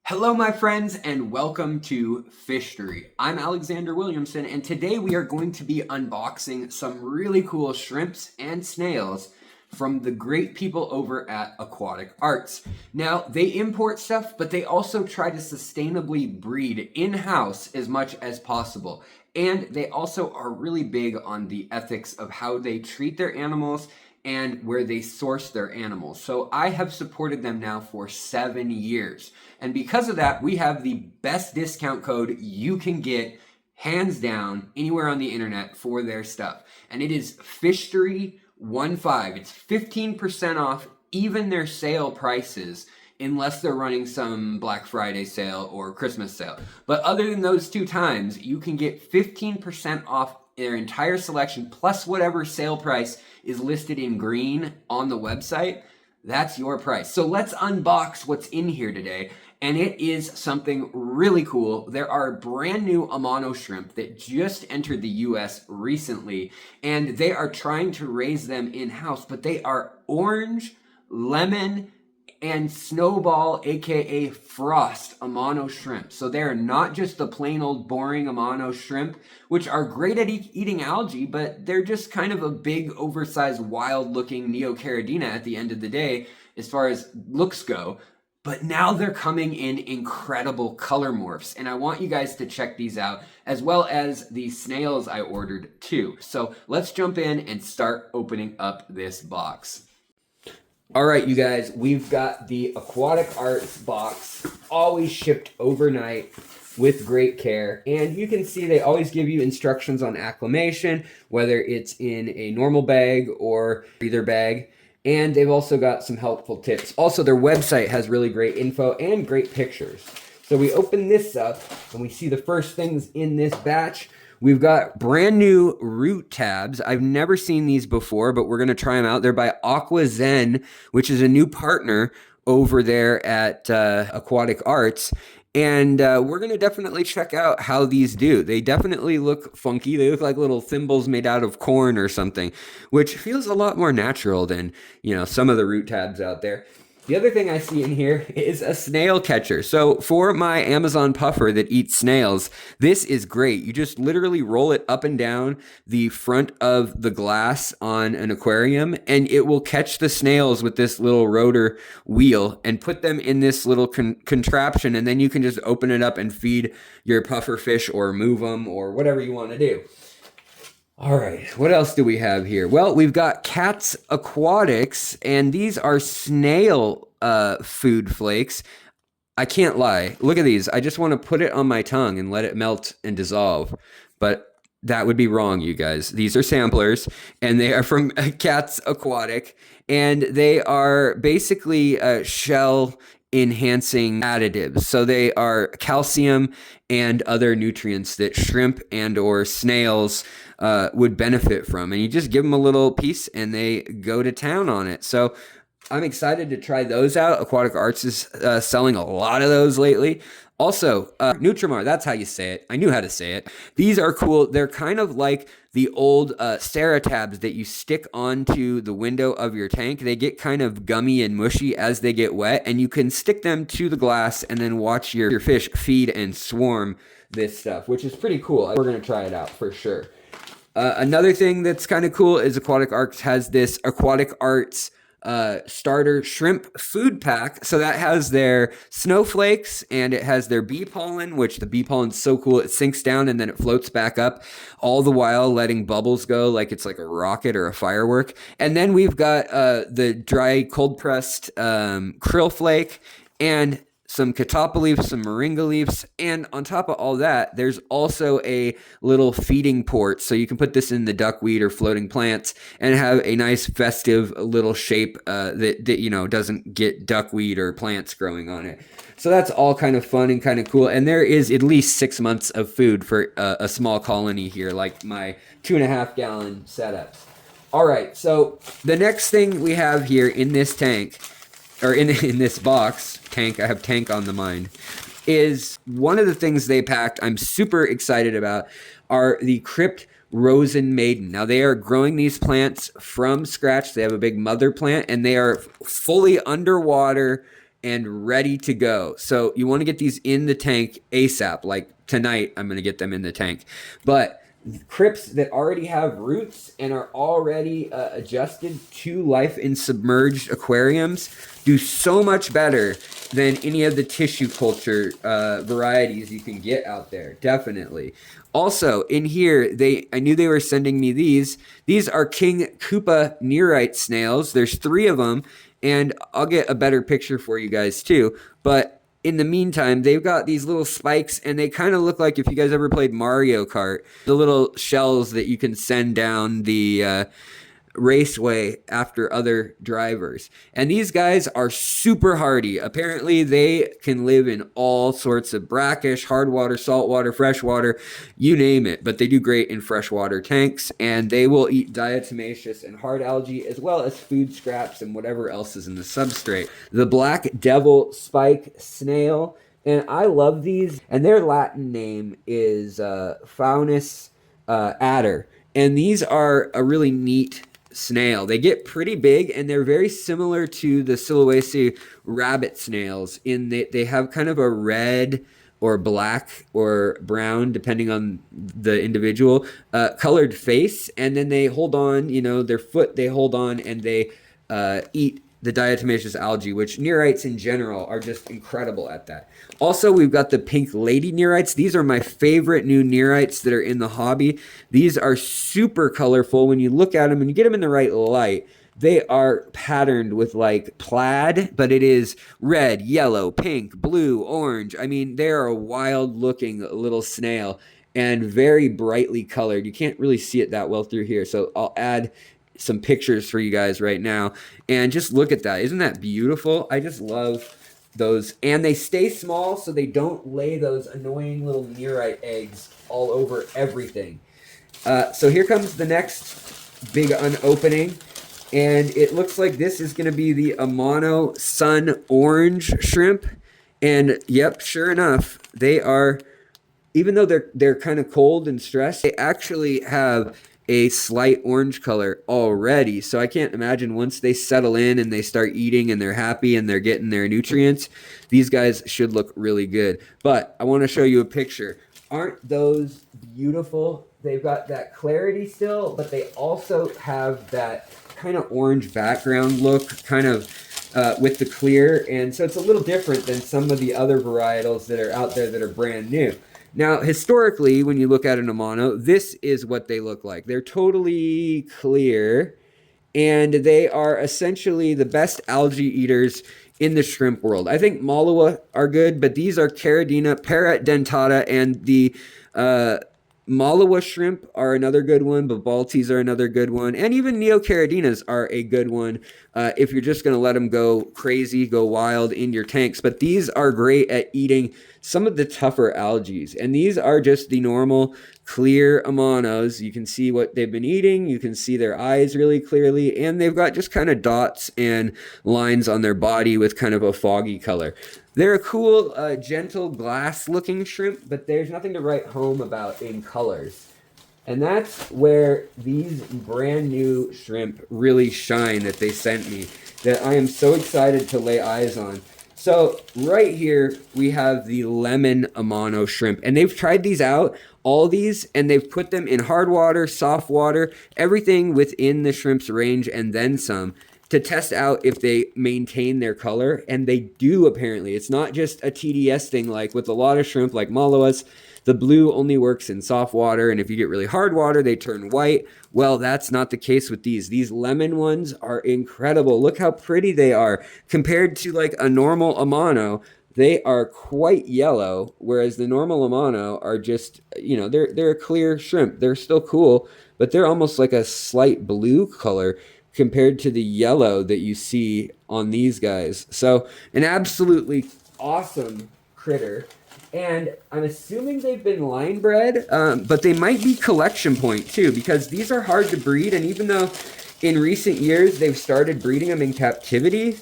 Hello, my friends, and welcome to FISHTORY. I'm Alexander Williamson, and today we are going to be unboxing some really cool shrimps and snails from the great people over at Aquatic Arks. Now, they import stuff, but they also try to sustainably breed in-house as much as possible. And they also are really big on the ethics of how they treat their animals and where they source their animals. So I have supported them now for 7 years. And because of that, we have the best discount code you can get, hands down, anywhere on the internet for their stuff. And it is FISHTORY15. It's 15% off even their sale prices, unless they're running some Black Friday sale or Christmas sale. But other than those two times, you can get 15% off their entire selection, plus whatever sale price is listed in green on the website. That's your price. So let's unbox what's in here today. And it is something really cool. There are brand new Amano shrimp that just entered the US recently, and they are trying to raise them in-house, but they are orange, lemon, and snowball, aka frost Amano shrimp. So they're not just the plain old boring Amano shrimp, which are great at eating algae, but they're just kind of a big, oversized, wild-looking Neocaridina at the end of the day, as far as looks go. But now they're coming in incredible color morphs, and I want you guys to check these out, as well as the snails I ordered too. So let's jump in and start opening up this box. All right, you guys, we've got the Aquatic Arks box, always shipped overnight with great care. And you can see they always give you instructions on acclimation, whether it's in a normal bag or either bag. And they've also got some helpful tips. Also, their website has really great info and great pictures. So we open this up and we see the first things in this batch. We've got brand new root tabs. I've never seen these before, but we're going to try them out. They're by Aquazen, which is a new partner over there at Aquatic Arts. And we're going to definitely check out how these do. They definitely look funky. They look like little thimbles made out of corn or something, which feels a lot more natural than, some of the root tabs out there. The other thing I see in here is a snail catcher. So for my Amazon puffer that eats snails, this is great. You just literally roll it up and down the front of the glass on an aquarium, and it will catch the snails with this little rotor wheel and put them in this little contraption, and then you can just open it up and feed your puffer fish or move them or whatever you want to do. All right, what else do we have here? Well, we've got Cat's Aquatics, and these are snail food flakes. I can't lie. Look at these. I just want to put it on my tongue and let it melt and dissolve, but that would be wrong, you guys. These are samplers, and they are from Cat's Aquatic, and they are basically shell enhancing additives. So they are calcium and other nutrients that shrimp and or snails would benefit from. And you just give them a little piece and they go to town on it. So I'm excited to try those out. Aquatic Arts is selling a lot of those lately. Also, Nutramar, that's how you say it. I knew how to say it. These are cool. They're kind of like the old Ceratabs that you stick onto the window of your tank. They get kind of gummy and mushy as they get wet, and you can stick them to the glass and then watch your fish feed and swarm this stuff, which is pretty cool. We're going to try it out for sure. Another thing that's kind of cool is Aquatic Arts has this Aquatic Arts starter shrimp food pack. So that has their snowflakes and it has their bee pollen, which the bee pollen's so cool. It sinks down and then it floats back up, all the while letting bubbles go like it's like a rocket or a firework. And then we've got the dry cold pressed krill flake and some catappa leaves, some moringa leaves, and on top of all that, there's also a little feeding port, so you can put this in the duckweed or floating plants and have a nice festive little shape that doesn't get duckweed or plants growing on it. So that's all kind of fun and kind of cool, and there is at least 6 months of food for a small colony here, like my 2.5 gallon setups. All right, so the next thing we have here in this tank, or in this box, tank, I have tank on the mind, is one of the things they packed I'm super excited about are the Crypt Rosen Maiden. Now they are growing these plants from scratch. They have a big mother plant and they are fully underwater and ready to go. So you want to get these in the tank ASAP. Like tonight, I'm going to get them in the tank. But crypts that already have roots and are already adjusted to life in submerged aquariums do so much better than any of the tissue culture varieties you can get out there. Definitely. Also, in here, I knew they were sending me these. These are King Koopa Nereite snails. There's 3 of them, and I'll get a better picture for you guys too. But in the meantime, they've got these little spikes, and they kind of look like, if you guys ever played Mario Kart, the little shells that you can send down the raceway after other drivers. And these guys are super hardy. Apparently, they can live in all sorts of brackish, hard water, salt water, fresh water, you name it. But they do great in freshwater tanks, and they will eat diatomaceous and hard algae, as well as food scraps and whatever else is in the substrate. The black devil spike snail, and I love these, and their Latin name is Faunus adder. And these are a really neat snail. They get pretty big, and they're very similar to the Sulawesi rabbit snails in that they have kind of a red or black or brown, depending on the individual, colored face, and then they hold on, their foot, they hold on, and they eat the diatomaceous algae, which Nereites in general are just incredible at that. Also, we've got the pink lady Nereites. These are my favorite new Nereites that are in the hobby. These are super colorful. When you look at them and you get them in the right light, they are patterned with like plaid, but it is red, yellow, pink, blue, orange. I mean, they're a wild looking little snail and very brightly colored. You can't really see it that well through here, so I'll add some pictures for you guys right now, and just look at that. Isn't that beautiful? I just love those, and they stay small so they don't lay those annoying little Nereite eggs all over everything. So here comes the next big unopening, and it looks like this is going to be the Amano Sun Orange shrimp. And yep, sure enough, they are, even though they're kind of cold and stressed, they actually have a slight orange color already. So I can't imagine once they settle in and they start eating and they're happy and they're getting their nutrients, these guys should look really good. But I want to show you a picture. Aren't those beautiful? They've got that clarity still, but they also have that kind of orange background look, kind of with the clear. And so it's a little different than some of the other varietals that are out there that are brand new. Now, historically, when you look at an Amano, this is what they look like. They're totally clear, and they are essentially the best algae eaters in the shrimp world. I think Malua are good, but these are Caridina, Paradentata, and the Malua shrimp are another good one. Babaltes are another good one. And even Neocaridinas are a good one if you're just going to let them go crazy, go wild in your tanks. But these are great at eating some of the tougher algae. And these are just the normal clear Amanos. You can see what they've been eating. You can see their eyes really clearly. And they've got just kind of dots and lines on their body with kind of a foggy color. They're a cool, gentle, glass-looking shrimp, but there's nothing to write home about in colors. And that's where these brand new shrimp really shine that they sent me, that I am so excited to lay eyes on. So right here, we have the lemon Amano shrimp, and they've tried these out, all these, and they've put them in hard water, soft water, everything within the shrimp's range, and then some, to test out if they maintain their color, and they do apparently. It's not just a TDS thing like with a lot of shrimp like Maluas. The blue only works in soft water, and if you get really hard water, they turn white. Well, that's not the case with these. These lemon ones are incredible. Look how pretty they are. Compared to like a normal Amano, they are quite yellow, whereas the normal Amano are just, they're a clear shrimp. They're still cool, but they're almost like a slight blue color compared to the yellow that you see on these guys. So an absolutely awesome critter. And I'm assuming they've been line bred, but they might be collection point too, because these are hard to breed. And even though in recent years they've started breeding them in captivity,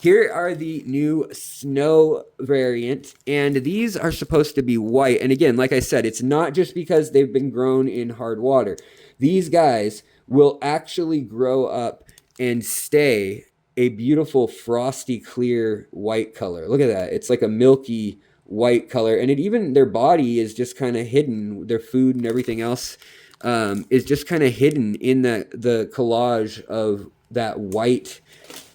here are the new snow variant, and these are supposed to be white. And again, like I said, it's not just because they've been grown in hard water. These guys will actually grow up and stay a beautiful frosty clear white color. Look at that. It's like a milky white color, and their body is just kind of hidden. Their food and everything else is just kind of hidden in the collage of that white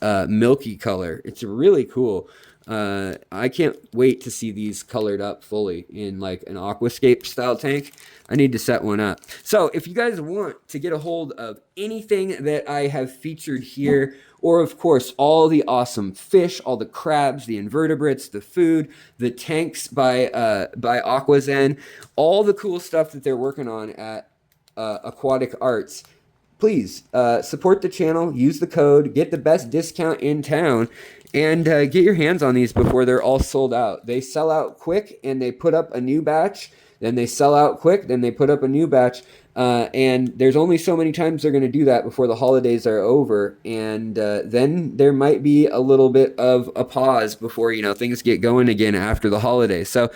milky color. It's really cool. I can't wait to see these colored up fully in like an aquascape style tank. I need to set one up. So if you guys want to get a hold of anything that I have featured here, or of course all the awesome fish, all the crabs, the invertebrates, the food, the tanks by Aquazen, all the cool stuff that they're working on at Aquatic Arks, please support the channel, use the code, get the best discount in town, and get your hands on these before they're all sold out. They sell out quick, and they put up a new batch. Then they sell out quick, then they put up a new batch. And there's only so many times they're going to do that before the holidays are over. And then there might be a little bit of a pause before, things get going again after the holidays. So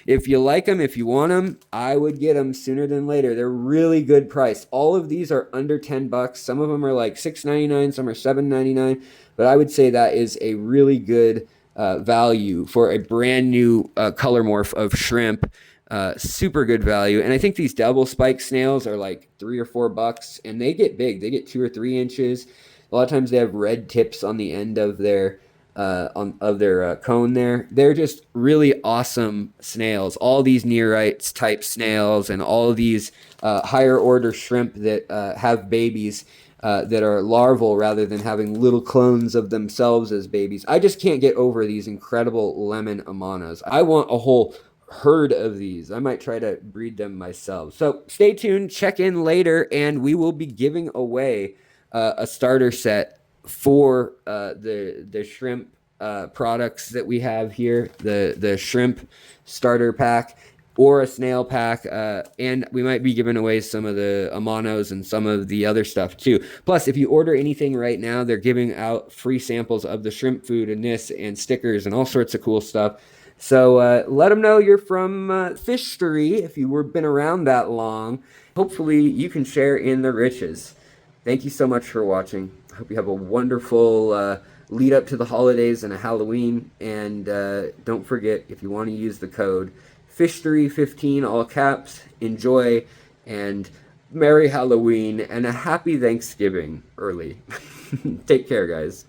if you like them, if you want them, I would get them sooner than later. They're really good price. All of these are under $10. Some of them are like $6.99, some are $7.99. But I would say that is a really good value for a brand new color morph of shrimp. Super good value. And I think these double spike snails are like $3 or $4, and they get big. They get 2 or 3 inches. A lot of times they have red tips on the end of their cone there. They're just really awesome snails. All these neorites type snails and all of these higher order shrimp that have babies that are larval rather than having little clones of themselves as babies. I just can't get over these incredible lemon Amanos. I want a whole herd of these. I might try to breed them myself. So stay tuned, check in later, and we will be giving away a starter set for the shrimp products that we have here, the shrimp starter pack or a snail pack, and we might be giving away some of the Amanos and some of the other stuff too. Plus, if you order anything right now, they're giving out free samples of the shrimp food and this and stickers and all sorts of cool stuff. So let them know you're from FISHTORY if you were been around that long. Hopefully you can share in the riches. Thank you so much for watching. I hope you have a wonderful lead up to the holidays and a Halloween. And don't forget, if you want to use the code FISHTORY15, all caps, enjoy, and Merry Halloween and a Happy Thanksgiving early. Take care, guys.